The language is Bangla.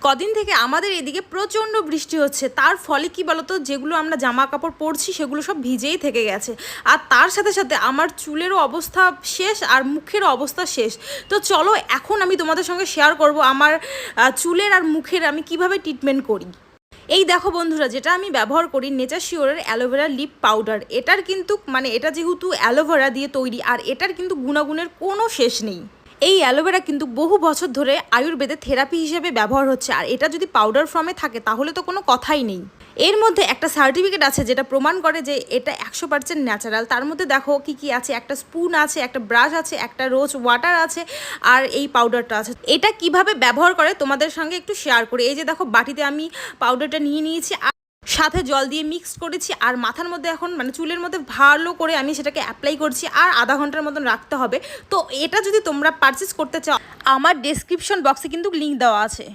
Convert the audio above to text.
কদিন থেকে আমাদের এদিকে প্রচণ্ড বৃষ্টি হচ্ছে, তার ফলে কি বলতো, যেগুলো আমরা জামা কাপড় পরছি সেগুলো সব ভিজেই থেকে গেছে। আর তার সাথে সাথে আমার চুলেরও অবস্থা শেষ আর মুখেরও অবস্থা শেষ। তো চলো এখন আমি তোমাদের সঙ্গে শেয়ার করব আমার চুলের আর মুখের আমি কিভাবে ট্রিটমেন্ট করি। এই দেখো বন্ধুরা, যেটা আমি ব্যবহার করি নেচার শিওরের অ্যালোভেরা লিপ পাউডার। এটার কিন্তু এটা যেহেতু অ্যালোভেরা দিয়ে তৈরি, আর এটার কিন্তু গুণাগুণের কোনো শেষ নেই। এই অ্যালোভেরা কিন্তু বহু বছর ধরে আয়ুর্বেদে থেরাপি হিসেবে ব্যবহার হচ্ছে, আর এটা যদি পাউডার ফর্মে থাকে তাহলে তো কোনো কথাই নেই। এর মধ্যে একটা সার্টিফিকেট আছে যেটা প্রমাণ করে যে এটা 100% ন্যাচারাল। তার মধ্যে দেখো কি কি আছে, একটা স্পুন আছে, একটা ব্রাশ আছে, একটা রোজ ওয়াটার আছে, আর এই পাউডারটা আছে। এটা কিভাবে ব্যবহার করে তোমাদের সঙ্গে একটু শেয়ার করি। এই যে দেখো, বাটিতে আমি পাউডারটা নিয়ে নিয়েছি, সাথে জল দিয়ে মিক্স করেছি, আর মাথার মধ্যে এখন চুলের মধ্যে ভালো করে আমি সেটাকে অ্যাপ্লাই করছি, আর আধা ঘন্টার মতন রাখতে হবে। তো এটা যদি তোমরা পারচেস করতে চাও, আমার ডেসক্রিপশন বক্সে কিন্তু লিঙ্ক দেওয়া আছে।